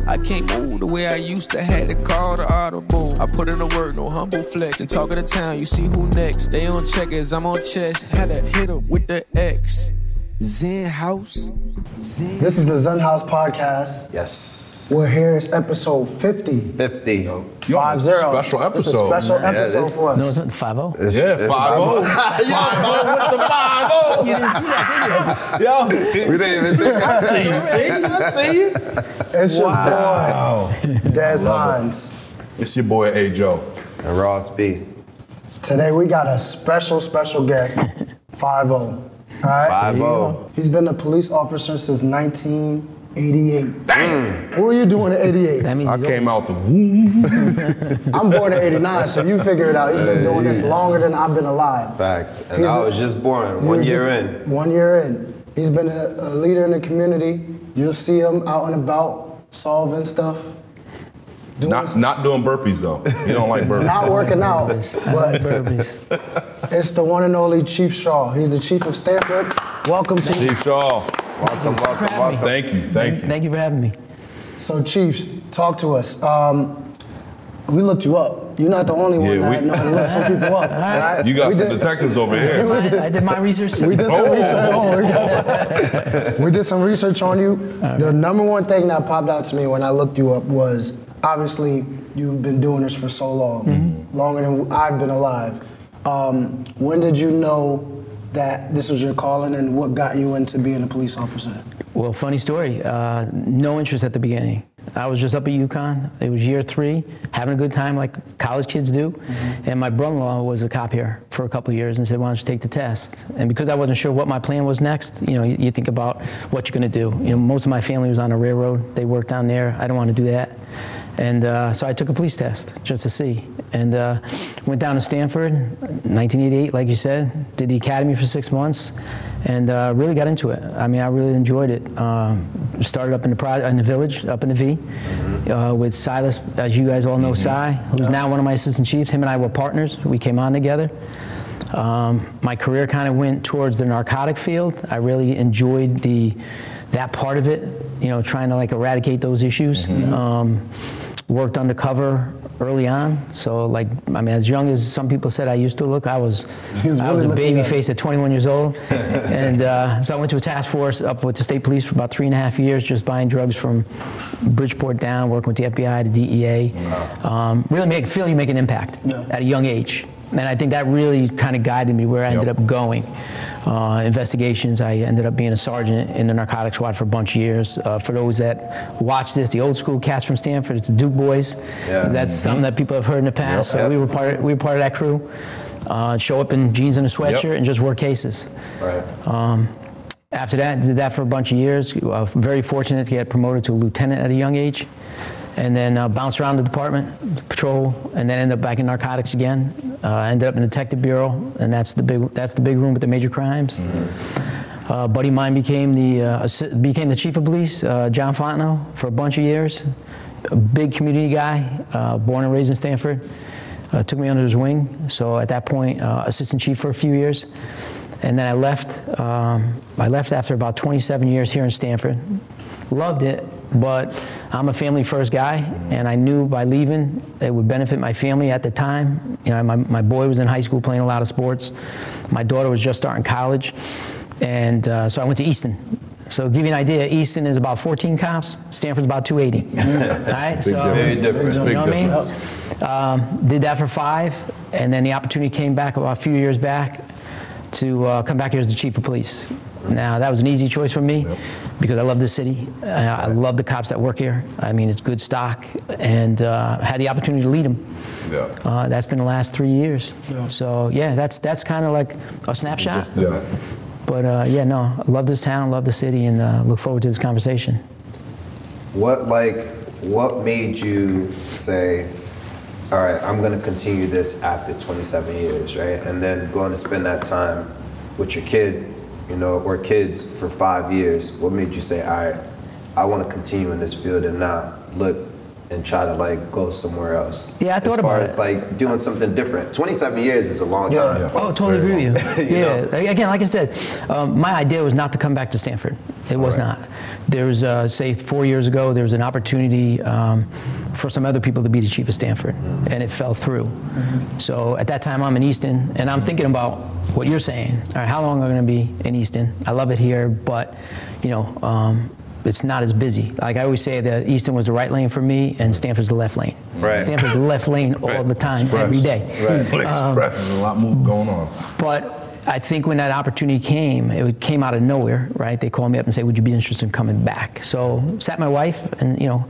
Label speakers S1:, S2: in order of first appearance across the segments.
S1: I can't move the way I used to, had to call the audible. I put in the work, no humble flex. And talk of the town, you see who next. They on checkers, I'm on chess. Had to hit up with the X. Xenhouse.
S2: This is the Xenhouse podcast.
S3: Yes.
S2: We're here, it's episode 50.
S3: 50.
S2: 50.
S4: Special episode.
S2: It's a special episode for us.
S5: No, it's not 5-0.
S4: Yeah, 5-0. 5-0 with the 5-0.
S5: You didn't see that, did you?
S4: Yo.
S3: We didn't even think
S4: I see you, G. I see you.
S2: It's your boy, Xenhouse.
S4: It's your boy, A. Joe.
S3: And Ross B.
S2: Today we got a special guest, 5-0. All right?
S3: 5-0.
S2: He's been a police officer since 1988. Damn! What were you doing in 88?
S5: That means
S4: I came out the womb.
S2: I'm born in 89, so you figure it out. He's been doing this longer than I've been alive.
S3: Facts. And I was just born 1 year in.
S2: 1 year in. He's been a leader in the community. You'll see him out and about, solving stuff.
S4: Not doing burpees, though. You don't like burpees.
S2: Not working out, but it's the one and only Chief Shaw. He's the Chief of Stamford. Welcome to
S4: Chief Shaw.
S3: Welcome.
S4: Thank you.
S5: Thank you for having me.
S2: So, Chiefs, talk to us. We looked you up. You're not the only one that looked some people up. Right?
S4: You got some detectives over here.
S5: I did my research.
S2: We did some research. We did some research on you. The number one thing that popped out to me when I looked you up was, obviously, you've been doing this for so long, longer than I've been alive. When did you know that this was your calling, and what got you into being a police officer?
S5: Well, funny story. No interest at the beginning. I was just up at UConn. It was year 3, having a good time like college kids do. And my brother-in-law was a cop here for a couple of years and said, why don't you take the test? And because I wasn't sure what my plan was next, you think about what you're going to do. Most of my family was on a railroad. They worked down there. I didn't want to do that. And so I took a police test just to see. And went down to Stamford, 1988, like you said. Did the academy for 6 months, and really got into it. I mean, I really enjoyed it. Started up in the village, up in the V, with Silas, as you guys all know, Cy, who's now one of my assistant chiefs. Him and I were partners. We came on together. My career kind of went towards the narcotic field. I really enjoyed that part of it, trying to like eradicate those issues. Worked undercover early on, so as young as some people said I used to look, I was a baby face at 21 years old, and so I went to a task force up with the state police for about 3.5 years, just buying drugs from Bridgeport down, working with the FBI, the DEA, really feel you make an impact at a young age, and I think that really kind of guided me where I ended up going. Investigations, I ended up being a sergeant in the narcotics squad for a bunch of years. For those that watch this, the old school cats from Stamford, it's the Duke Boys. That's something that people have heard in the past. So we were part of that crew. Show up in jeans and a sweatshirt and just work cases. Right. After that, did that for a bunch of years. Very fortunate to get promoted to a lieutenant at a young age. And then bounced around the department, patrol, and then ended up back in narcotics again. Ended up in the detective bureau, and that's the big room with the major crimes. A buddy of mine became the chief of police, John Fontenot, for a bunch of years. A big community guy, born and raised in Stamford. Took me under his wing. So at that point, assistant chief for a few years, and then I left. I left after about 27 years here in Stamford. Loved it. But I'm a family first guy, and I knew by leaving it would benefit my family at the time. My boy was in high school playing a lot of sports. My daughter was just starting college, and so I went to Easton. So to give you an idea, Easton is about 14 cops, Stanford's about 280. All right, so
S3: very different.
S5: You know what I mean? Did that for 5, and then the opportunity came back about a few years back to come back here as the chief of police. Now, that was an easy choice for me because I love the city. I love the cops that work here. I mean, it's good stock, and had the opportunity to lead them. That's been the last 3 years. So, yeah, that's kind of like a snapshot. But, I love this town, love the city, and look forward to this conversation.
S3: What made you say, all right, I'm going to continue this after 27 years, right? And then going to spend that time with your kid, or kids for 5 years. What made you say, all right, I want to continue in this field and not look and try to like go somewhere else?
S5: Yeah, I thought about it.
S3: As far as like doing something different. 27 years is a long time.
S4: Yeah.
S5: Oh, totally agree with you. Yeah. Again, like I said, my idea was not to come back to Stanford. It was not. There was, say, 4 years ago, there was an opportunity for some other people to be the chief of Stanford, and it fell through. So at that time, I'm in Easton, and I'm thinking about what you're saying. All right, how long am I going to be in Easton? I love it here, but, you know, it's not as busy. Like I always say that Easton was the right lane for me, and Stanford's the left lane.
S3: Right.
S5: Stanford's the left lane all the time, every day.
S3: Right.
S4: Express. There's a lot more going on.
S5: But I think when that opportunity came, it came out of nowhere, right? They called me up and said, would you be interested in coming back? So sat my wife and, you know,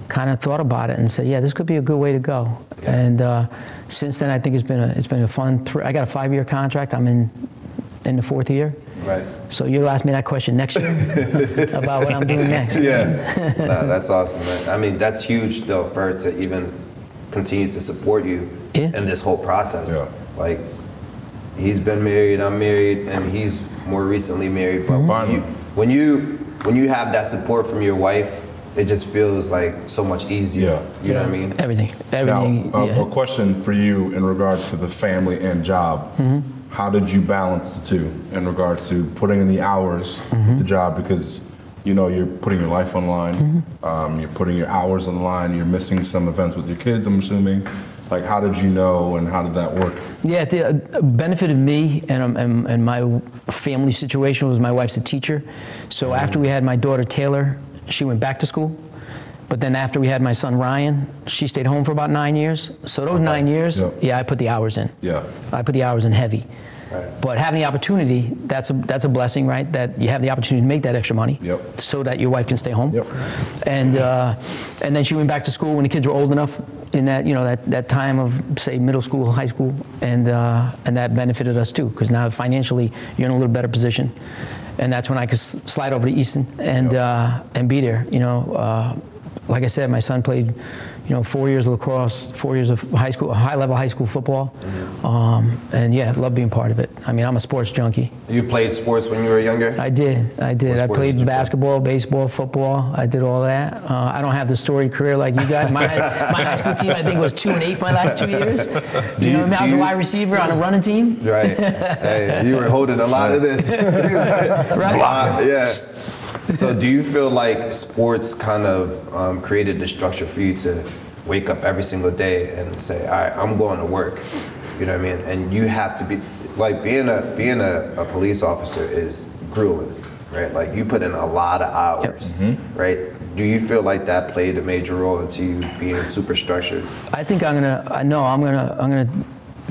S5: kind of thought about it and said, yeah, this could be a good way to go. Yeah. And since then, I think it's been a fun, I got a 5-year contract. I'm in the 4th year.
S3: Right.
S5: So you'll ask me that question next year about what I'm doing next.
S3: Yeah. No, that's awesome, man. I mean, that's huge, though, for her to even continue to support you in this whole process. Yeah. Like, he's been married, I'm married, and he's more recently married. But when you have that support from your wife, it just feels like so much easier.
S4: Yeah.
S3: You know what I mean?
S5: Everything.
S4: Now, a question for you in regards to the family and job. How did you balance the two in regards to putting in the hours, the job, because you know you're putting your life on the line, you're putting your hours on the line, you're missing some events with your kids, I'm assuming. Like, how did you know, and how did that work? Yeah,
S5: the benefit of me and my family situation was my wife's a teacher. So after we had my daughter Taylor, she went back to school. But then after we had my son Ryan, she stayed home for about 9 years. So those 9 years, I put the hours in. Yeah, I put the hours in heavy. Right. But having the opportunity, that's a blessing, right? That you have the opportunity to make that extra money, so that your wife can stay home. And then she went back to school when the kids were old enough, in that, you know, that time of, say, middle school, high school, and that benefited us too, because now financially you're in a little better position, and that's when I could slide over to Easton and be there. You know, like I said, my son played, you know, 4 years of lacrosse, 4 years of high school, high-level high school football, and yeah, I love being part of it. I mean, I'm a sports junkie.
S3: You played sports when you were younger?
S5: I did. I played basketball, baseball, football. I did all that. I don't have the storied career like you guys. My high school team, I think, was 2-8 my last 2 years. Do you know what I mean? I was a wide receiver on a running team.
S3: Right. Hey, you were holding a lot of this.
S5: Right.
S3: Yeah. So do you feel like sports kind of created the structure for you to wake up every single day and say, all right, I'm going to work, you know what I mean? And you have to be, like being a police officer is grueling, right? Like you put in a lot of hours, right? Do you feel like that played a major role into you being super structured?
S5: I think I'm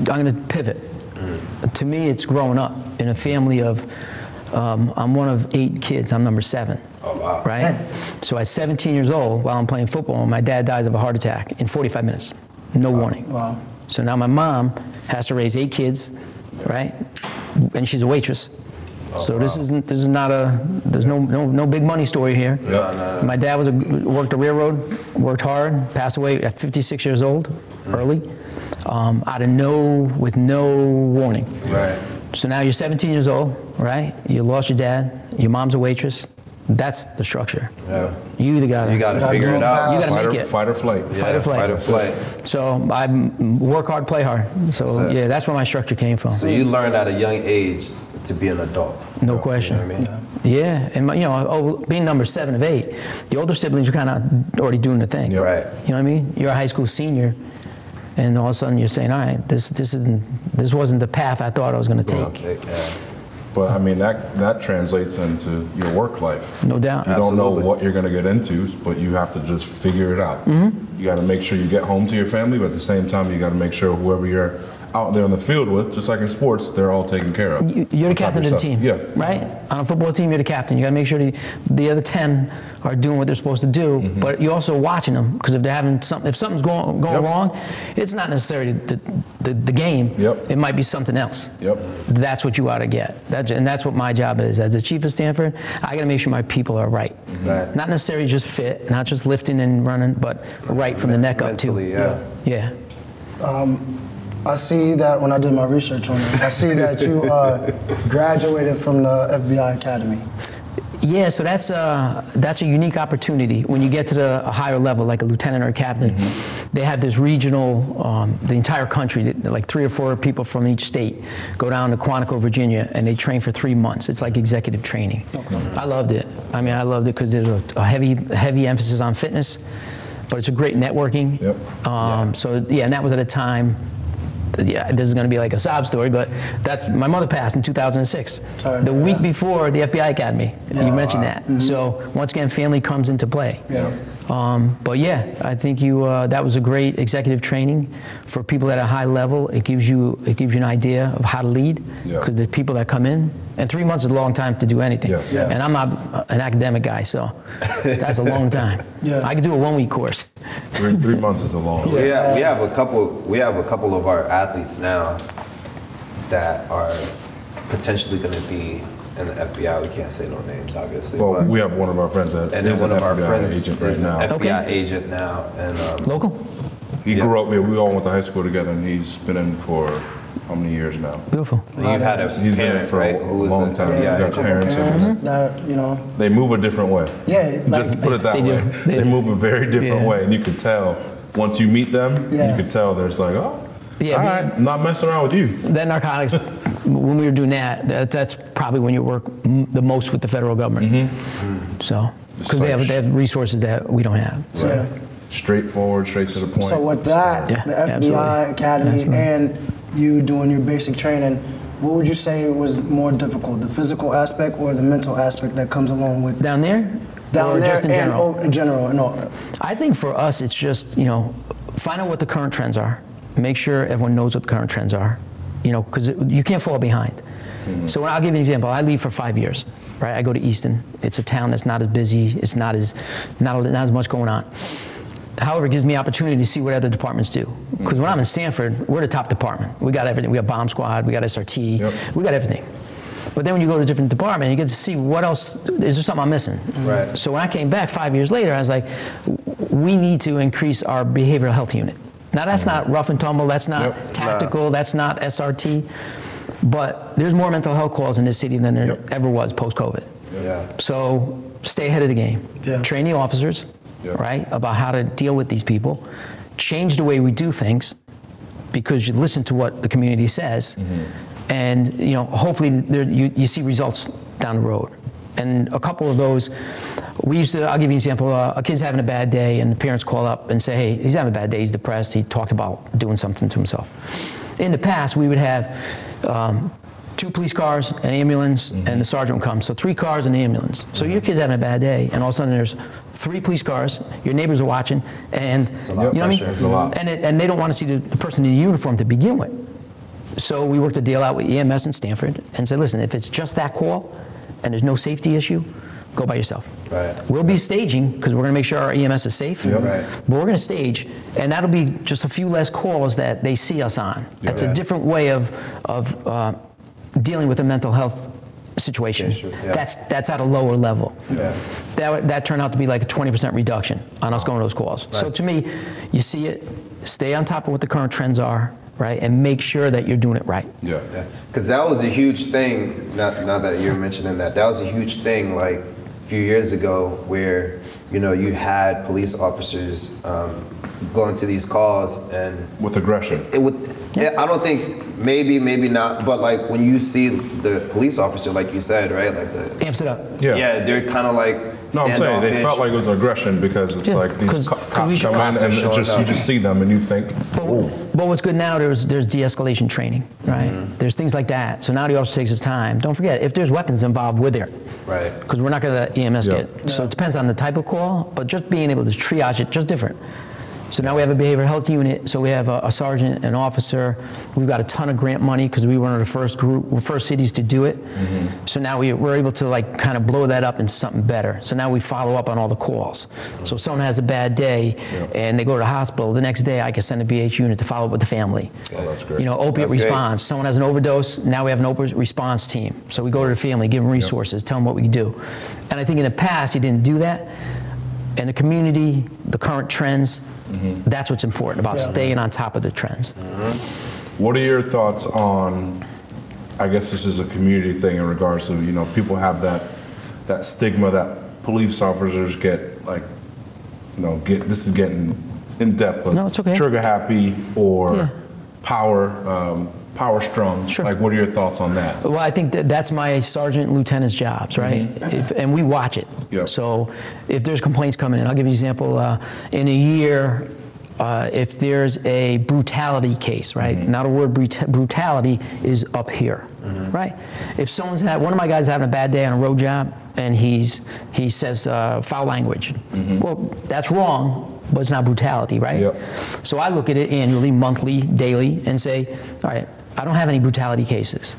S5: gonna pivot. To me, it's growing up in a family of, I'm one of 8 kids. I'm number 7.
S3: Oh, wow.
S5: Right? So at 17 years old, while I'm playing football, my dad dies of a heart attack in 45 minutes. No warning.
S2: Wow.
S5: So now my mom has to raise 8 kids, right? And she's a waitress. So this is not there's no big money story here.
S3: No.
S5: My dad worked the railroad, worked hard, passed away at 56 years old, early, with no warning.
S3: Right.
S5: So now you're 17 years old, right? You lost your dad. Your mom's a waitress. That's the structure. Yeah. You either gotta
S3: figure it out.
S5: You gotta make it.
S4: Fight or flight.
S5: Fight or flight.
S3: Fight or flight.
S5: So I work hard, play hard. So yeah, that's where my structure came from.
S3: So you learned at a young age to be an adult.
S5: No question.
S3: You know what I mean?
S5: Yeah, and being number 7 of 8, the older siblings are kind of already doing the thing.
S3: Right.
S5: You know what I mean? You're a high school senior. And all of a sudden you're saying, all right, this wasn't the path I thought I was going to take.
S3: Yeah.
S4: But I mean, that translates into your work life.
S5: No doubt.
S4: You don't know what you're going to get into, but you have to just figure it out. You got to make sure you get home to your family, but at the same time, you got to make sure whoever you're out there on the field with, just like in sports, they're all taken care of.
S5: You're the captain of the team, right? On a football team, you're the captain. You got to make sure the other 10 are doing what they're supposed to do, but you're also watching them, because if they're having if something's going wrong, it's not necessarily the game. It might be something else. That's what you ought to get. And that's what my job is. As the chief of Stanford, I got to make sure my people are right. Not necessarily just fit, not just lifting and running, but right from the neck up too. Yeah.
S2: I see that when I did my research on it, I see that you graduated from the FBI Academy.
S5: Yeah, so that's a unique opportunity. When you get to a higher level, like a lieutenant or a captain, they have this regional, the entire country, like 3 or 4 people from each state go down to Quantico, Virginia, and they train for 3 months. It's like executive training. Okay. I loved it. I mean, I loved it because there's a heavy emphasis on fitness, but it's a great networking. Yep. So yeah, and that was at a time. Yeah, this is going to be like a sob story, but my mother passed in 2006. The week before the FBI Academy. You mentioned that. So once again, family comes into play. Yeah. But yeah, I think that was a great executive training for people at a high level. It gives you an idea of how to lead, because the people that come in, and 3 months is a long time to do anything. And I'm not an academic guy, so that's a long time. I could do a 1-week course.
S4: 3 months is a long.
S3: We have a couple of our athletes now that are potentially going to be in the FBI. We can't say no names, obviously.
S4: Well, we have one of our friends that is an FBI agent right now.
S3: FBI agent now, and
S5: local.
S4: He grew up. We all went to high school together, and he's been in for how many years now?
S5: Beautiful.
S3: You've had a
S4: he's
S3: parent,
S4: been in for
S3: right?
S4: a long time.
S3: Yeah,
S4: got parents. They move a different way.
S2: Yeah,
S4: just put it that way. They move a very different way, and you can tell once you meet them. You can tell there's like, oh. Yeah, all right, I'm not messing around with you.
S5: That narcotics, when we were doing that's probably when you work the most with the federal government. So, because they have resources that we don't have.
S2: Yeah.
S4: Straightforward, straight to the point.
S2: So with that, the FBI Academy and you doing your basic training, what would you say was more difficult, the physical aspect or the mental aspect that comes along with
S5: down there?
S2: Down there
S5: just in general?
S2: In general, no.
S5: I think for us, it's just, find out what the current trends are. Make sure everyone knows what the current trends are, because you can't fall behind. So I'll give you an example. I leave for 5 years, right? I go to Easton. It's a town that's not as busy. It's not as much going on. However, it gives me opportunity to see what other departments do. Because when I'm in Stamford, we're the top department. We got everything. We got bomb squad. We got SRT. We got everything. But then when you go to a different department, you get to see what else, is there something I'm missing?
S3: Right.
S5: So when I came back 5 years later, I was like, we need to increase our behavioral health unit. Now that's not rough and tumble, that's not tactical, that's not SRT, but there's more mental health calls in this city than there ever was post-COVID. So stay ahead of the game. Train the officers, right, about how to deal with these people. Change the way we do things, because you listen to what the community says, and hopefully you see results down the road. And a couple of those, I'll give you an example, a kid's having a bad day and the parents call up and say, hey, he's having a bad day, he's depressed, he talked about doing something to himself. In the past, we would have 2 police cars, an ambulance, and the sergeant would come. So 3 cars and an ambulance. So your kid's having a bad day, and all of a sudden there's 3 police cars, your neighbors are watching, and you know what I mean? And they don't want to see the person in the uniform to begin with. So we worked a deal out with EMS in Stamford and said, listen, if it's just that call, and there's no safety issue, go by yourself. We'll be staging, because we're going to make sure our EMS is safe, but we're going to stage, and that'll be just a few less calls that they see us on. That's a different way of dealing with a mental health situation. That's at a lower level. That turned out to be like a 20% reduction on us going to those calls. So to me, you see it, stay on top of what the current trends are, right, and make sure that you're doing it right.
S3: Because that was a huge thing, now that you're mentioning that was a huge thing like a few years ago where, you had police officers going to these calls and...
S4: with aggression.
S3: I don't think, maybe not, but like when you see the police officer, like you said, right, like the...
S5: amps it up.
S3: Yeah, they're kind of like...
S4: No, I'm saying they felt like it was aggression because it's like these cops come in and you just see them and you think, oh.
S5: But what's good now, there's de-escalation training, right? There's things like that. So now the officer takes his time. Don't forget, if there's weapons involved, we're there. Because we're not going to let EMS get. So it depends on the type of call, but just being able to triage it, just different. So now we have a behavioral health unit, so we have a sergeant, an officer. We've got a ton of grant money because we were one of the first cities to do it. So now we're able to like kind of blow that up into something better. So now we follow up on all the calls. So if someone has a bad day and they go to the hospital, the next day I can send a BH unit to follow up with the family.
S4: That's great.
S5: Opiate response. Someone has an overdose, now we have an opiate response team. So we go to the family, give them resources, tell them what we can do. And I think in the past you didn't do that. And the community, the current trends, that's what's important about staying on top of the trends.
S4: What are your thoughts on, I guess this is a community thing in regards to, people have that that stigma that police officers get, like, this is getting in depth, but
S5: no, it's okay.
S4: trigger happy or power strong.
S5: Sure.
S4: Like, what are your thoughts on that?
S5: Well, I think that's my sergeant lieutenant's jobs, right? And we watch it.
S4: Yep.
S5: So if there's complaints coming in, I'll give you an example. In a year, if there's a brutality case, right? Not a word, brutality is up here, right? If someone's one of my guys having a bad day on a road job and he says foul language, well, that's wrong, but it's not brutality, right?
S4: Yep.
S5: So I look at it annually, monthly, daily, and say, all right, I don't have any brutality cases,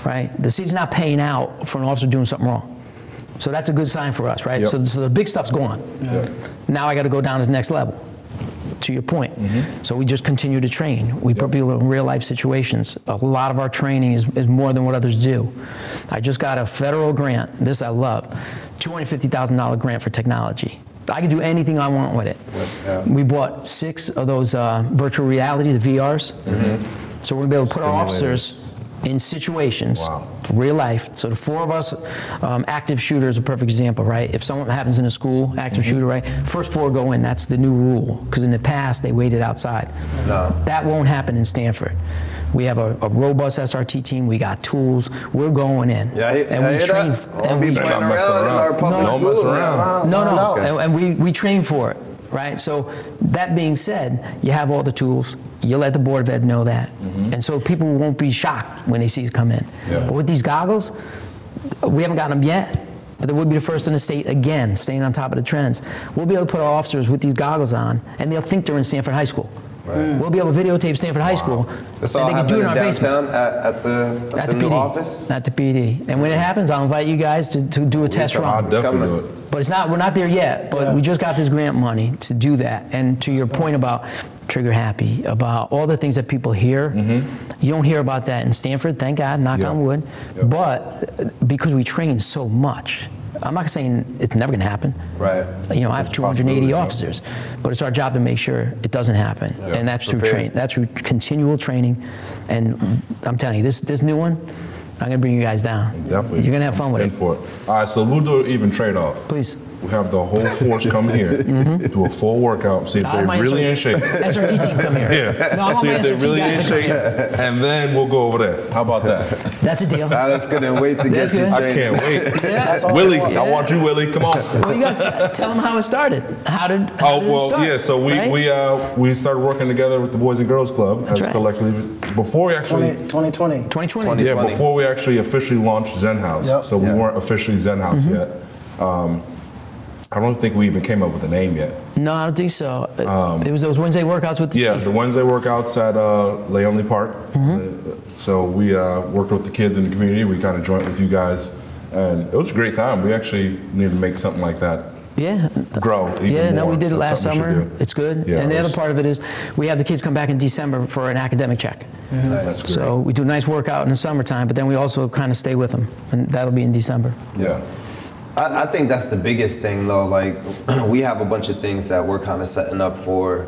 S5: right? The city's not paying out for an officer doing something wrong. So that's a good sign for us, right? So the big stuff's gone. Now I got to go down to the next level, to your point. So we just continue to train. We put people in real life situations. A lot of our training is more than what others do. I just got a federal grant, this I love, $250,000 grant for technology. I can do anything I want with it. We bought 6 of those virtual reality, the VRs. So we're going to be able to put our officers in situations, real life. So the 4 of us, active shooter is a perfect example, right? If something happens in a school, active shooter, right? First 4 go in, that's the new rule. Because in the past, they waited outside. That won't happen in Stamford. We have a robust SRT team. We got tools. We're going in.
S3: And we train. And we playing around in our public schools.
S5: And we train for it, right? So that being said, you have all the tools. You let the Board of Ed know that. And so people won't be shocked when they see us come in. But with these goggles, we haven't gotten them yet, but they will be the first in the state again, staying on top of the trends. We'll be able to put our officers with these goggles on, and they'll think they're in Stamford High School. We'll be able to videotape Stanford High School.
S3: That's all happening in downtown at the new office?
S5: At the PD. And when it happens, I'll invite you guys to do a test run.
S4: I'll definitely do it.
S5: But we're not there yet, but we just got this grant money to do that. And to your point about trigger happy, about all the things that people hear, you don't hear about that in Stamford, thank God, knock on wood. But because we train so much, I'm not saying it's never going to happen.
S3: Right.
S5: I have 280 officers, but it's our job to make sure it doesn't happen, and that's through training. That's through continual training. And I'm telling you, this new one, I'm going to bring you guys down.
S4: Definitely.
S5: You're going to have fun with it.
S4: For it. All right, so we'll do an even trade-off.
S5: Please.
S4: We have the whole force come here, do a full workout, see if they're really in shape.
S5: SRT team come here. No,
S4: see if they're really in shape, and then we'll go over there. How about that?
S5: That's a deal.
S3: That's good. And wait to get you trained.
S4: I can't wait. Willie, I want you, Willie. Come on.
S5: Well, you got to tell them how it started. How did it start?
S4: So we started working together with the Boys and Girls Club as collectively before we actually
S2: 2020.
S4: Yeah, before we actually officially launched Xenhouse. So we weren't officially Xenhouse yet. I don't think we even came up with a name yet.
S5: No, I don't think so. It was those Wednesday workouts with the chief.
S4: the Wednesday workouts at Leonley Park. So we worked with the kids in the community. We kind of joined with you guys, and it was a great time. We actually need to make something like that grow even more.
S5: We did it last summer. It's good. And the other part of it is we have the kids come back in December for an academic check.
S4: That's great.
S5: So we do a nice workout in the summertime, but then we also kind of stay with them, and that'll be in December.
S3: I think that's the biggest thing, though. Like, we have a bunch of things that we're kind of setting up for,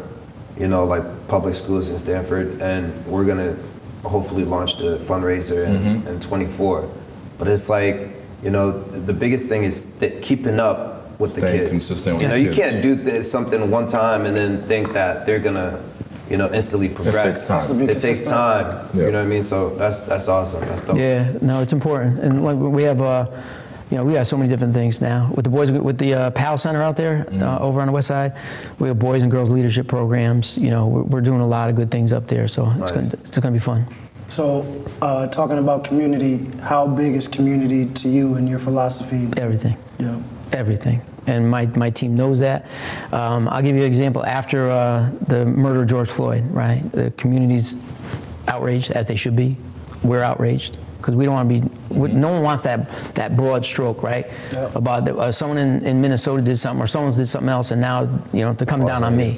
S3: like public schools in Stamford, and we're gonna hopefully launch the fundraiser in 24. But it's like, the biggest thing is keeping up with the kids.
S4: Consistent with
S3: you can't do something one time and then think that they're gonna, instantly progress. It takes time. You know what I mean? So that's awesome. That's dope.
S5: Yeah, no, it's important, and like we have. We have so many different things now. With the boys, with the PAL Center out there over on the west side, we have boys and girls leadership programs. We're doing a lot of good things up there, so it's going to be fun.
S2: So, talking about community, how big is community to you and your philosophy?
S5: Everything. Everything. And my team knows that. I'll give you an example. After the murder of George Floyd, right? The community's outraged, as they should be. We're outraged. Because we don't want to be, no one wants that broad stroke, right? About someone in Minnesota did something, or someone did something else, and now they're coming down on me.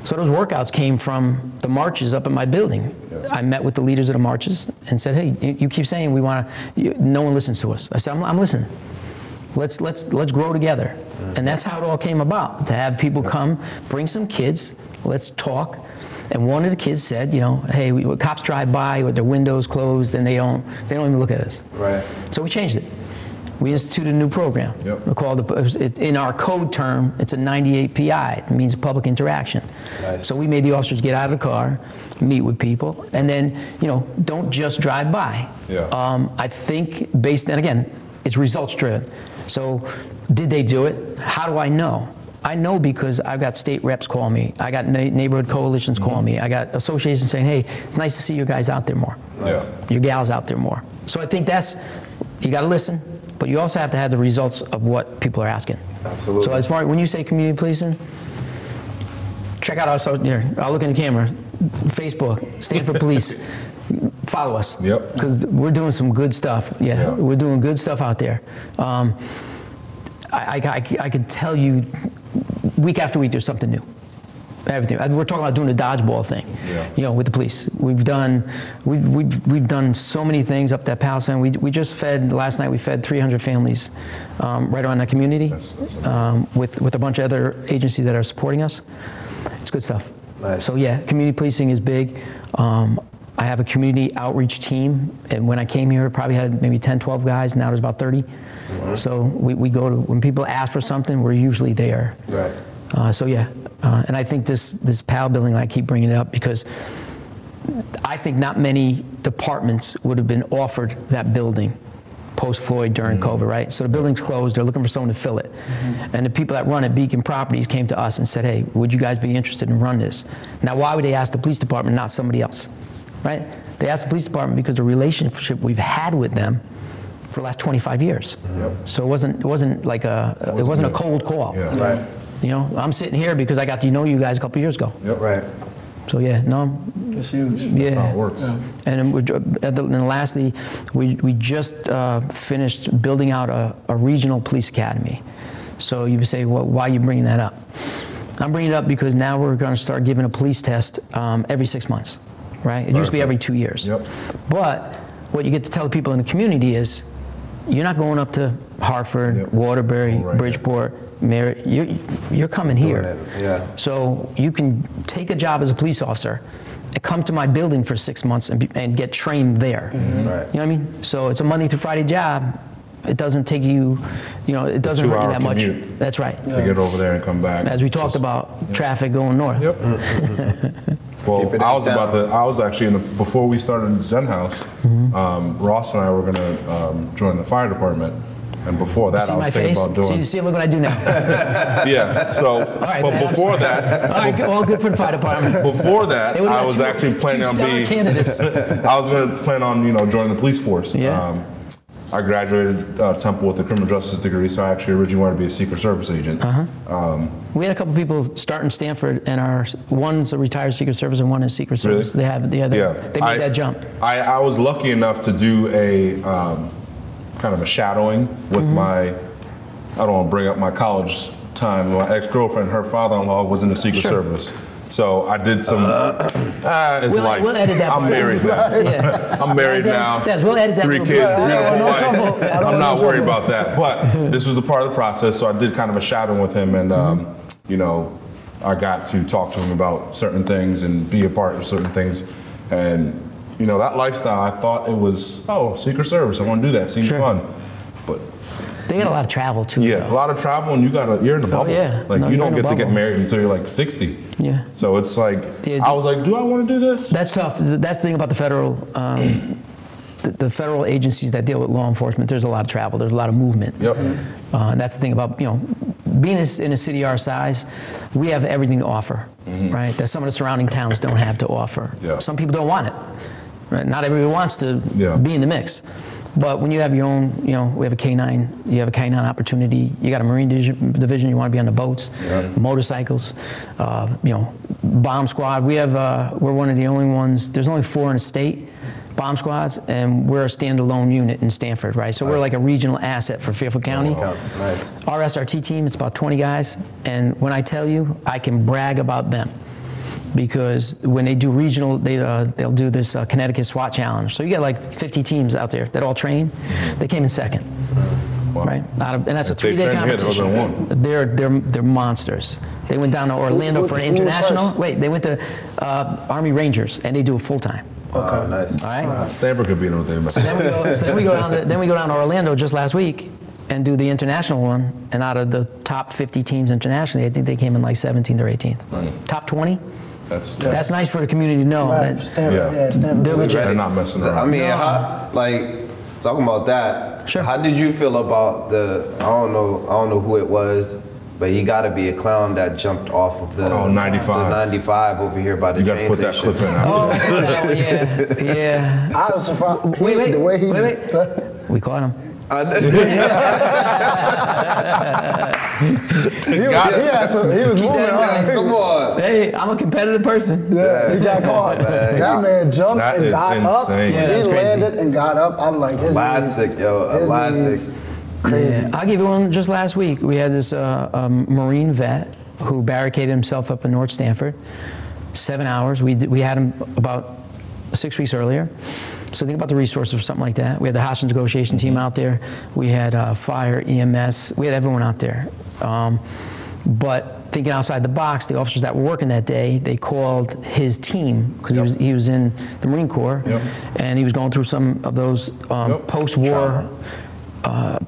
S5: So those workouts came from the marches up in my building. I met with the leaders of the marches and said, hey, you keep saying we want to, no one listens to us. I said, I'm listening. Let's grow together. And that's how it all came about, to have people come, bring some kids, let's talk. And one of the kids said, hey, cops drive by with their windows closed and they don't even look at us.
S3: Right.
S5: So we changed it. we instituted a new program.
S4: Yep.
S5: We called in our code term, it's a 98 PI. It means public interaction.
S3: Nice.
S5: So we made the officers get out of the car, meet with people, and then, you know, don't just drive by.
S4: Yeah.
S5: I think and again, it's results driven. So did they do it? How do I know? I know because I've got state reps call me. I got neighborhood coalitions call me. I got associations saying, hey, it's nice to see your guys out there more.
S4: Yeah.
S5: Your gals out there more. So I think you got to listen, but you also have to have the results of what people are asking.
S3: Absolutely.
S5: So as far when you say community policing, check out I'll look in the camera, Facebook, Stamford Police. Follow us.
S4: Yep.
S5: Because we're doing some good stuff. Yeah, we're doing good stuff out there. I could tell you week after week there's something new. Everything. We're talking about doing the dodgeball thing, you know, with the police. We've done so many things up that Palestine. We just fed last night. We fed 300 families right around that community with a bunch of other agencies that are supporting us. It's good stuff.
S3: Nice.
S5: So yeah, community policing is big. I have a community outreach team, and when I came here, it probably had maybe 10, 12 guys. Now there's about 30. So we go to, when people ask for something, we're usually there.
S3: Right.
S5: So yeah, and I think this PAL building, I keep bringing it up because I think not many departments would have been offered that building post-Floyd during COVID, right? So the building's closed, they're looking for someone to fill it. And the people that run at Beacon Properties came to us and said, hey, would you guys be interested in running this? Now, why would they ask the police department, not somebody else, right? They asked the police department because the relationship we've had with them for the last 25 years. So it wasn't like it wasn't a cold call.
S3: Right.
S5: You know, I'm sitting here because I got to know you guys a couple years ago.
S3: Right.
S5: So yeah, no.
S2: It's huge.
S5: Yeah.
S4: That's how it works.
S5: And lastly, we just finished building out a regional police academy. So you would say, well, why are you bringing that up? I'm bringing it up because now we're going to start giving a police test every 6 months, right? It used to be every 2 years. But what you get to tell the people in the community is, you're not going up to Hartford, Waterbury, Bridgeport, Merritt. You're coming here. So you can take a job as a police officer and come to my building for 6 months and get trained there.
S3: Right.
S5: You know what I mean? So it's a Monday through Friday job. It doesn't take you, it doesn't hurt you that much.
S4: Commute.
S5: That's right.
S4: To get over there and come back.
S5: As we talked about, traffic going north.
S4: Well, I was actually before we started Xenhouse, Ross and I were gonna join the fire department, and before that I was thinking about doing.
S5: See, look what I do now.
S4: Yeah. So,
S5: right,
S4: but
S5: man,
S4: before that,
S5: all right, all good for the fire department.
S4: Before that, I was actually planning on being.
S5: Candidates.
S4: I was gonna plan on joining the police force.
S5: Yeah.
S4: I graduated Temple with a criminal justice degree, so I actually originally wanted to be a Secret Service agent.
S5: We had a couple people start in Stamford, and one's a retired Secret Service and one is Secret Service.
S4: Really?
S5: They made that jump.
S4: I was lucky enough to do a kind of a shadowing with my, I don't want to bring up my college time, my ex-girlfriend, her father-in-law was in the Secret Service. So I did some, it's life.
S5: We'll edit that.
S4: I'm married now.
S5: Yeah.
S4: I'm married now.
S5: We'll edit that.
S4: 3 kids, beautiful wife. I'm not worried about that. But this was a part of the process, so I did kind of a shadowing with him, and I got to talk to him about certain things and be a part of certain things. And that lifestyle, I thought it was, Secret Service, I want to do that, seems fun. But
S5: they got a lot of travel too.
S4: Yeah, a lot of travel, and you're in the bubble. You don't get to get married until you're like 60.
S5: Yeah.
S4: So it's like, I was like, do I want to do this?
S5: That's tough. That's the thing about the federal, the federal agencies that deal with law enforcement. There's a lot of travel. There's a lot of movement.
S4: Yep.
S5: And that's the thing about being in a city our size, we have everything to offer, right? That some of the surrounding towns don't have to offer.
S4: Yeah.
S5: Some people don't want it. Right? Not everybody wants to be in the mix. But when you have your own, we have a K9, you have a K9 opportunity, you got a Marine division, you want to be on the boats, motorcycles, bomb squad. We're one of the only ones, there's only 4 in the state, bomb squads, and we're a standalone unit in Stamford, right? So we're like a regional asset for Fairfield County.
S3: Nice.
S5: Our SRT team, it's about 20 guys, and when I tell you, I can brag about them. Because when they do regional, they'll do this Connecticut SWAT challenge. So you get like 50 teams out there that all train. They came in second, right? And that's a 3-day competition. They're monsters. They went down to Orlando for an international. Wait, they went to Army Rangers, and they do it full time.
S3: Okay, nice.
S5: All right.
S4: Stanford could be in what they
S5: then we go down to Orlando just last week, and do the international one. And out of the top 50 teams internationally, I think they came in like 17th or 18th.
S4: Nice.
S5: Top 20.
S4: That's
S5: nice for the community to know.
S2: Right,
S5: That
S2: Stanford, Stanford.
S5: they're legit.
S4: They're not messing
S3: So,
S4: around.
S3: I mean, talking about that.
S5: Sure.
S3: How did you feel about I don't know who it was, but you got to be a clown that jumped off of the
S4: 95.
S3: the 95 over here by the
S4: You got to
S3: train
S4: put that
S3: station.
S4: clip in after
S5: Oh,
S4: this.
S5: yeah.
S2: I was surprised.
S5: Wait.
S2: The way he.
S5: We caught him.
S2: He was moving
S5: that
S2: on.
S3: Come on.
S5: Hey, I'm a competitive person.
S2: Yeah, he got caught. That man jumped
S4: That
S2: and
S4: is
S2: got
S4: insane.
S2: up.
S5: Yeah,
S2: He
S5: that's crazy.
S2: landed and got up. I'm like, his
S3: Elastic,
S2: knees,
S3: yo,
S2: his
S3: elastic.
S2: knees, crazy.
S5: Yeah. I'll give you one just last week. We had this Marine vet who barricaded himself up in North Stamford. 7 hours. We had him about 6 weeks earlier. So think about the resources for something like that. We had the hostage negotiation team out there. We had fire, EMS. We had everyone out there. But thinking outside the box, the officers that were working that day, they called his team because he was in the Marine Corps, and he was going through some of those post-war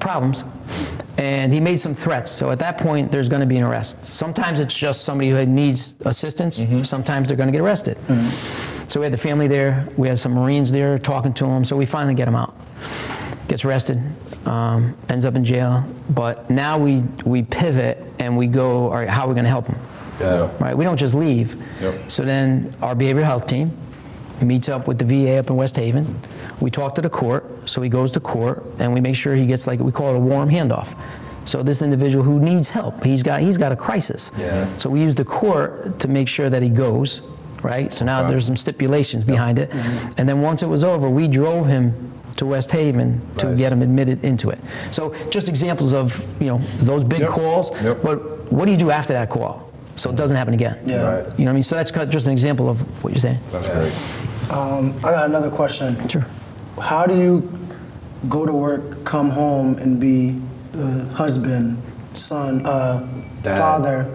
S5: problems. And he made some threats. So at that point, there's going to be an arrest. Sometimes it's just somebody who needs assistance. Sometimes they're going to get arrested. So we had the family there. We had some Marines there talking to him. So we finally get him out. Gets arrested, ends up in jail. But now we pivot and we go, all right, how are we going to help him? Right? We don't just leave. So then our behavioral health team meets up with the VA up in West Haven. We talk to the court, so he goes to court, and we make sure he gets, like, we call it a warm handoff. So this individual who needs help, he's got a crisis. So we use the court to make sure that he goes, right? So now there's some stipulations behind it. And then once it was over, we drove him to West Haven to get him admitted into it. So just examples of, those big calls, but what do you do after that call? So it doesn't happen again. You know what I mean? So that's just an example of what you're saying.
S4: That's great.
S2: I got another question.
S5: Sure.
S2: How do you go to work, come home, and be the husband, son, father?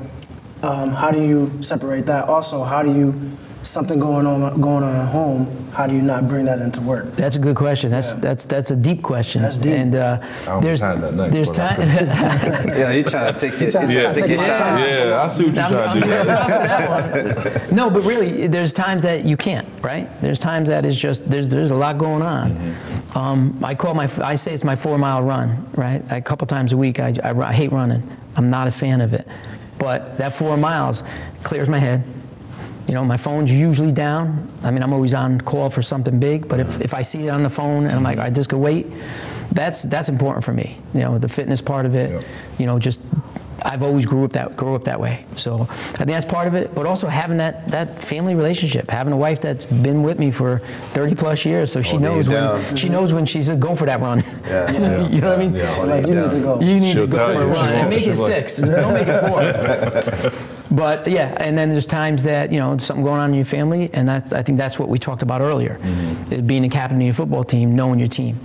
S2: How do you separate that? Also, how do you something going on at home? How do you not bring that into work?
S5: That's a good question. That's a deep question.
S2: That's deep.
S5: And there's
S4: had that next,
S5: there's
S4: but
S5: time.
S3: Yeah, he's trying to take it.
S2: Take
S3: Take your shot.
S4: Yeah, I see what you're trying to do.
S5: That one. No, but really, there's times that you can't, right? There's times that it's just there's a lot going on. I say it's my 4-mile run, right? A couple times a week. I hate running. I'm not a fan of it, but that 4 miles clears my head. My phone's usually down. I mean, I'm always on call for something big, but if I see it on the phone and I'm like, I just go wait, that's important for me. The fitness part of it, just I've always grew up that way. So I think that's part of it, but also having that family relationship, having a wife that's been with me for 30 plus years, so she knows when she's going for that run. You know what I mean?
S2: Like, you need to go.
S5: You need
S4: She'll
S5: to go
S4: tell
S5: for a
S4: you.
S5: run and make it 6. Don't make it 4. But yeah, and then there's times that something going on in your family, and I think that's what we talked about earlier. Being a captain of your football team, knowing your team.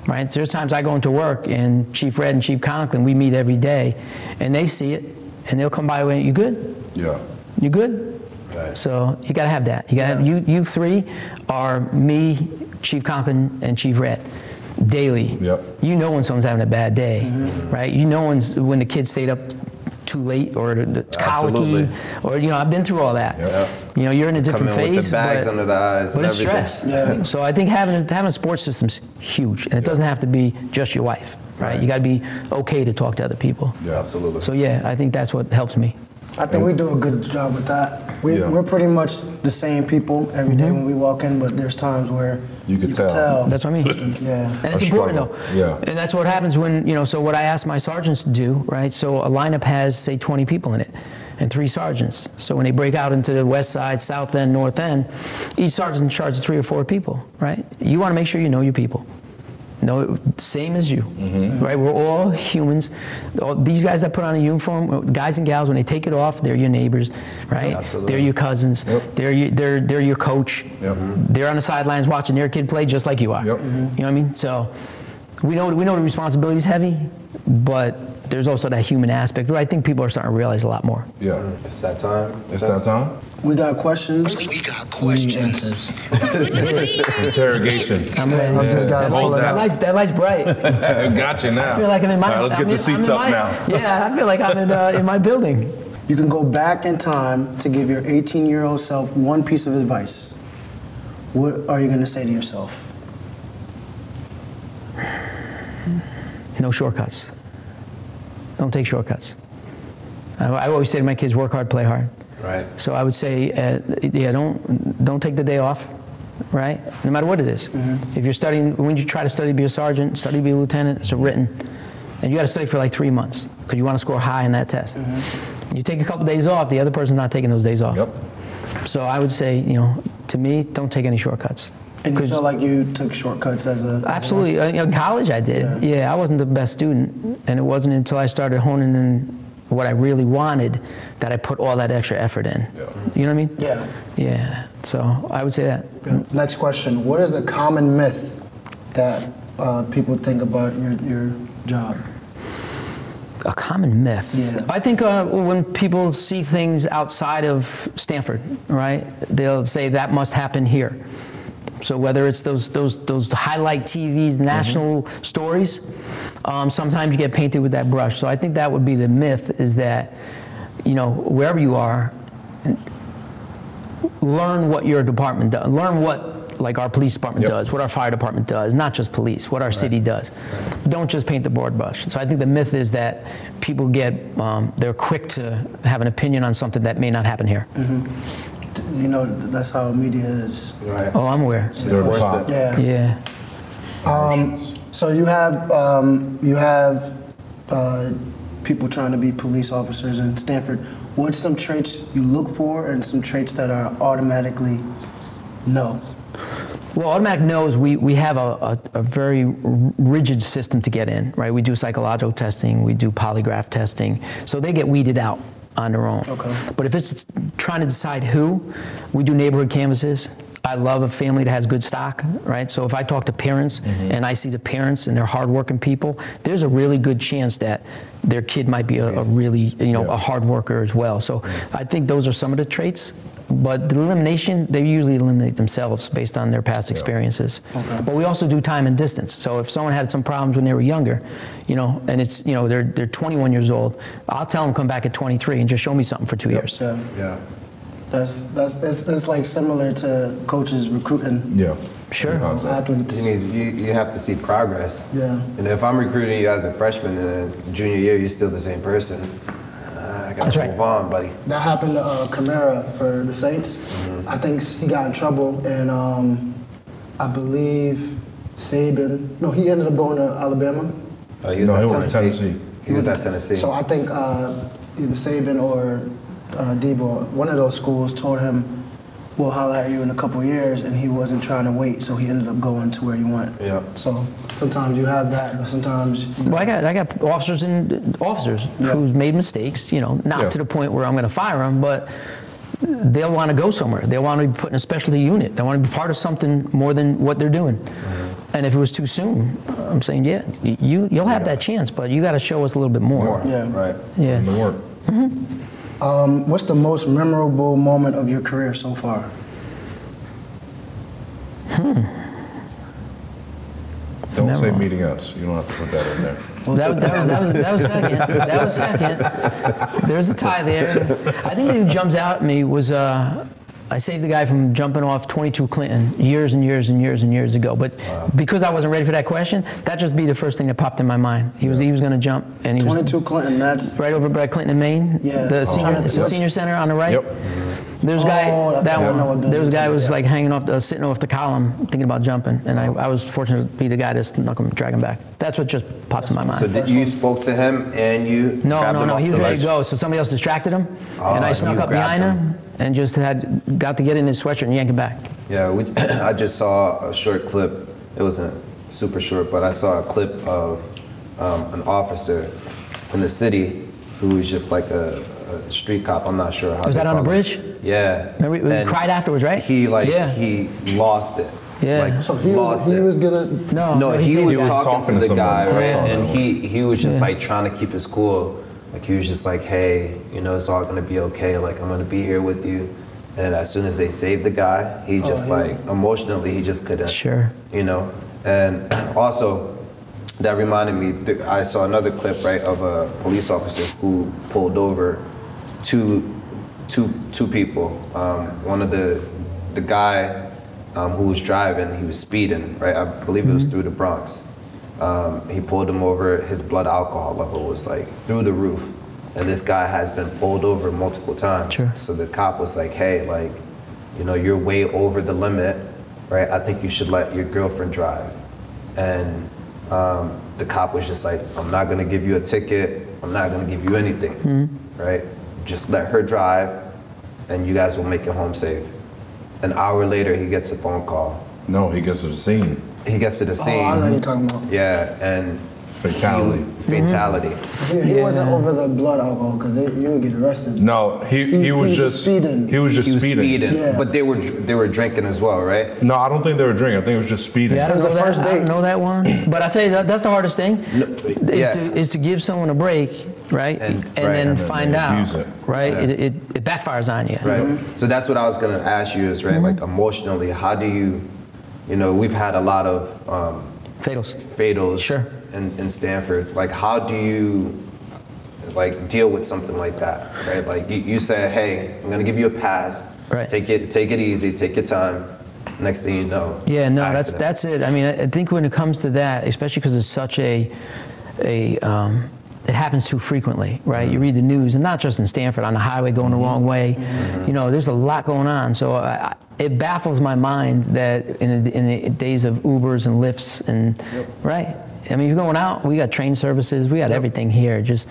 S5: Right? There's times I go into work and Chief Red and Chief Conklin, we meet every day, and they see it, and they'll come by and you good?
S4: Yeah.
S5: You good?
S3: Right.
S5: So you gotta have that. You gotta have you three are me, Chief Conklin, and Chief Red. Daily. You know when someone's having a bad day, right? You know when the kid stayed up too late or colicky, or I've been through all that. You're in a different phase,
S3: with the bags under the eyes,
S5: but
S3: and
S5: it's
S3: everything.
S5: stress. So I think having a support system's huge, and it doesn't have to be just your wife, right? You got to be okay to talk to other people.
S3: Yeah, absolutely.
S5: So yeah, I think that's what helps me.
S2: I think we do a good job with that. We're pretty much the same people every day when we walk in, but there's times where
S4: you can tell.
S5: That's what I mean.
S2: Yeah.
S5: And it's important though.
S4: Yeah.
S5: And that's what happens when, so what I ask my sergeants to do, right? So a lineup has, say, 20 people in it and 3 sergeants. So when they break out into the west side, south end, north end, each sergeant in charge of 3 or 4 people, right? You want to make sure you know your people. No, same as you, right? We're all humans. These guys that put on a uniform, guys and gals, when they take it off, they're your neighbors, right?
S3: Absolutely.
S5: They're your cousins. They're your coach. They're on the sidelines watching their kid play just like you are. You know what I mean? So we know the responsibility's heavy, but there's also that human aspect, where I think people are starting to realize a lot more.
S4: Yeah.
S3: It's that time.
S4: It's that time?
S2: We got questions.
S6: We got questions.
S4: Interrogation.
S2: I'm just gotta pull it out.
S5: That light's bright.
S4: Gotcha now.
S5: I feel like I'm in my.
S4: All right, let's get the seats up now.
S5: Yeah, I feel like I'm in my building.
S2: You can go back in time to give your 18-year-old self one piece of advice. What are you going to say to yourself?
S5: No shortcuts. Don't take shortcuts. I always say to my kids, work hard, play hard.
S3: Right.
S5: So I would say, don't take the day off, right? No matter what it is. If you're studying, when you try to study to be a sergeant, study to be a lieutenant, it's a written. And you got to study for like 3 months because you want to score high in that test. You take a couple days off, the other person's not taking those days off.
S4: Yep.
S5: So I would say, to me, don't take any shortcuts.
S2: And you feel like you took shortcuts as a...
S5: Absolutely. In college I did. Yeah, I wasn't the best student. And it wasn't until I started honing in what I really wanted that I put all that extra effort in.
S4: Yeah.
S5: You know what I mean?
S2: Yeah.
S5: Yeah. So I would say that.
S2: Yeah. Next question. What is a common myth that people think about your job?
S5: A common myth.
S2: Yeah.
S5: I think when people see things outside of Stamford, right, they'll say that must happen here. So whether it's those highlight TVs, national stories, sometimes you get painted with that brush. So I think that would be the myth, is that, wherever you are, learn what your department does. Learn what, like, our police department does, what our fire department does, not just police, what our city does. Don't just paint the broad brush. So I think the myth is that people they're quick to have an opinion on something that may not happen here.
S2: That's how media is.
S3: Right.
S5: Oh, I'm aware.
S2: Yeah.
S5: Yeah.
S2: So you have people trying to be police officers in Stamford. What's some traits you look for and some traits that are automatically no?
S5: Well, automatic no is we have a very rigid system to get in, right? We do psychological testing, we do polygraph testing, so they get weeded out on their own.
S2: Okay.
S5: But if it's trying to decide who, we do neighborhood canvases. I love a family that has good stock, right? So if I talk to parents and I see the parents and they're hardworking people, there's a really good chance that their kid might be a really, a hard worker as well. So I think those are some of the traits. But the elimination, they usually eliminate themselves based on their past experiences. Okay. But we also do time and distance. So if someone had some problems when they were younger, and it's, they're 21 years old, I'll tell them come back at 23 and just show me something for 2 years.
S2: Yeah. It's like similar to coaches recruiting.
S4: Yeah.
S2: Sure. Athletes.
S3: You have to see progress.
S2: Yeah.
S3: And if I'm recruiting you as a freshman and then junior year you're still the same person, I gotta move on, buddy. That
S2: happened to Kamara for the Saints. I think he got in trouble, and I believe Saban. No, he ended up going to Alabama.
S3: He was at Tennessee. He was at Tennessee.
S2: So I think either Saban or Debo, one of those schools, told him, "We'll holler at you in a couple of years," and he wasn't trying to wait, so he ended up going to where he went.
S3: Yeah.
S2: So sometimes you have that, but sometimes.
S5: Well, I got officers who's made mistakes. Not to the point where I'm going to fire them, but they'll want to go somewhere. They want to be put in a specialty unit. They want to be part of something more than what they're doing. And if it was too soon, I'm saying, you'll have that chance, but you got to show us a little bit more.
S2: Yeah.
S3: Right.
S5: Yeah.
S4: In the work.
S2: What's the most memorable moment of your career so far?
S4: Don't say meeting us. You don't have to put that in there.
S5: That was second. That was second. There's a tie there. I think the thing that jumps out at me was I saved the guy from jumping off 22 Clinton years and years and years and years ago. But because I wasn't ready for that question, that just be the first thing that popped in my mind. He was going to jump, and he
S2: 22 Clinton. That's
S5: right over by Clinton in Maine.
S2: Yeah,
S5: it's the senior center on the right.
S4: Yep.
S5: There's a guy. There was a guy who was like hanging off, sitting off the column, thinking about jumping, and I was fortunate to be the guy to snuck him, drag him back. That's what just pops in my mind.
S3: So did you spoke to him and you?
S5: No. He was ready to go. So somebody else distracted him, and I snuck up behind him and just got to get in his sweatshirt and yank him back.
S3: Yeah, I just saw a short clip. It wasn't super short, but I saw a clip of an officer in the city who was just like a street cop. I'm not sure how.
S5: Was that on the bridge?
S3: Yeah.
S5: Remember, we cried afterwards, right?
S3: He lost it.
S5: Yeah.
S3: like
S2: So he
S3: lost it.
S2: was gonna.
S3: No, he was
S4: was
S3: talking to the guy,
S4: somebody.
S3: right?
S4: Yeah.
S3: And he was just like trying to keep his cool. Like he was just like, hey, you know, it's all gonna be okay. Like I'm gonna be here with you. And as soon as they saved the guy, he just like emotionally, he just couldn't.
S5: Sure.
S3: You know. And also, that reminded me. I saw another clip, right, of a police officer who pulled over two people. One of the guy who was driving, he was speeding, right? I believe it was through the Bronx. He pulled him over. His blood alcohol level was like through the roof, and this guy has been pulled over multiple times.
S5: Sure.
S3: So the cop was like, "Hey, like, you know, you're way over the limit, right? I think you should let your girlfriend drive." And the cop was just like, "I'm not gonna give you a ticket. I'm not gonna give you anything, right? Just let her drive, and you guys will make it home safe." An hour later, he gets a phone call.
S4: No, he gets to the scene.
S3: He gets to the scene.
S2: Oh, I know what you're talking about.
S3: Yeah, and
S4: Fatality.
S3: fatality.
S2: He wasn't over the blood alcohol because you would get arrested.
S4: No, he was just
S2: speeding.
S4: He was just
S3: He was
S4: speeding.
S2: Yeah.
S3: but they were drinking as well, right?
S4: No, I don't think they were drinking. I think it was just speeding.
S5: Yeah, I
S2: It was
S5: don't
S2: the
S5: know
S2: first
S5: that. I
S2: date.
S5: don't know that one. But I tell you, that's the hardest thing.
S3: Yeah.
S5: Is to give someone a break, right?
S3: And-
S5: And
S3: right.
S5: then
S3: And
S4: then
S5: find
S4: they
S5: out,
S4: abuse it.
S5: right?
S3: Yeah.
S5: It backfires on you.
S3: Right. So that's what I was gonna ask you is, right, like emotionally, how do you, you know, we've had a lot of
S5: Fatals.
S3: fatals
S5: Sure.
S3: in Stamford. Like, how do you like deal with something like that, right? Like you said, hey, I'm gonna give you a pass.
S5: Right.
S3: Take it easy. Take your time. Next thing you know.
S5: Yeah, no,
S3: accident.
S5: that's it. I mean, I think when it comes to that, especially because it's such it happens too frequently, right? You read the news, and not just in Stamford, on the highway going the wrong way. You know, there's a lot going on. So it baffles my mind that in the days of Ubers and Lyfts and right. I mean, you're going out. We got train services. We got everything here. Just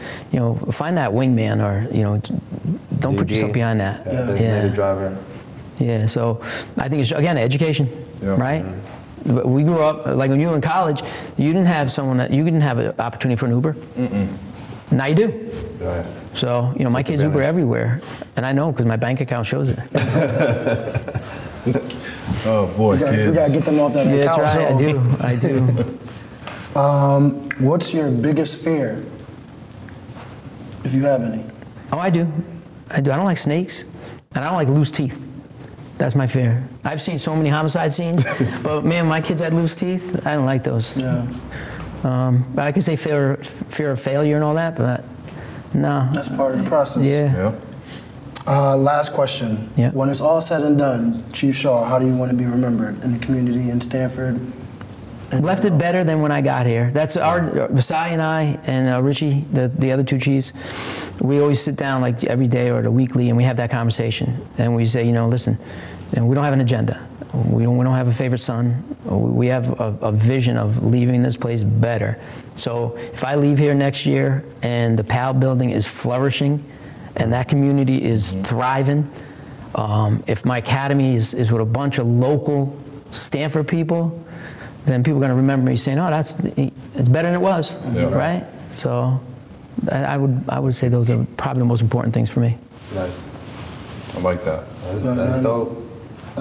S5: find that wingman, or don't put yourself behind that.
S3: Designated driver.
S5: Yeah. So I think it's again education,
S4: Yeah.
S5: right? But we grew up like when you were in college, you didn't have an opportunity for an Uber. Now you do.
S3: Right.
S5: So my kids Uber everywhere, and I know because my bank account shows it.
S4: Oh boy,
S2: We
S4: kids.
S2: gotta get them off that
S5: Yeah,
S2: account.
S5: that's right. I do.
S2: What's your biggest fear, if you have any?
S5: Oh, I do. I don't like snakes, and I don't like loose teeth. That's my fear. I've seen so many homicide scenes, but man, my kids had loose teeth. I don't like those.
S2: Yeah,
S5: But I could say fear of failure and all that, but no.
S2: that's part of the process.
S5: Yeah.
S4: Yeah.
S2: Last question.
S5: Yeah.
S2: When it's all said and done, Chief Shaw, how do you want to be remembered in the community in Stamford?
S5: Left it better than when I got here. That's Vasai and I and Richie, the other two chiefs. We always sit down like every day or the weekly, and we have that conversation. And we say, listen, we don't have an agenda. We don't have a favorite son. We have a vision of leaving this place better. So if I leave here next year and the PAL building is flourishing and that community is thriving, if my academy is with a bunch of local Stamford people, then people are going to remember me saying, "Oh, it's better than it was," right? So, I would say those are probably the most important things for me.
S3: Nice.
S4: I like that.
S3: That's dope.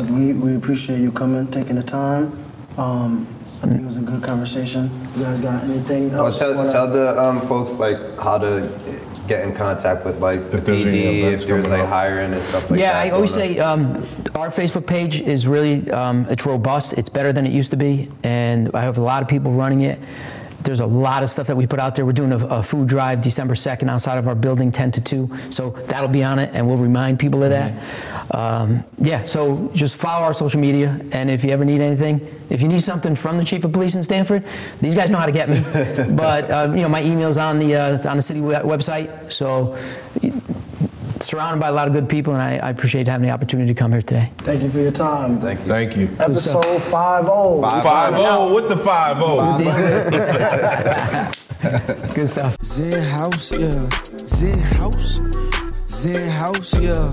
S2: We appreciate you coming, taking the time. I think it was a good conversation. You guys got anything else?
S3: Tell the folks like how to get in contact with like the
S4: If there's any
S3: PD,
S4: events
S3: if there's
S4: coming
S3: like
S4: up.
S3: hiring and stuff like that.
S5: Yeah, I always
S3: going
S5: say our Facebook page is really, it's robust. It's better than it used to be, and I have a lot of people running it. There's a lot of stuff that we put out there. We're doing a food drive December 2nd outside of our building, 10 to 2. So that'll be on it, and we'll remind people of that. Yeah, so just follow our social media, and if you ever need anything, if you need something from the Chief of Police in Stamford, these guys know how to get me. But my email's on the city website. So surrounded by a lot of good people, and I appreciate having the opportunity to come here today.
S2: Thank you for your time.
S3: Thank you.
S4: Thank you.
S2: Episode 50.
S4: 5-0 with the 5-0.
S5: Good stuff.
S1: Xenhouse, yeah. Xenhouse, yeah.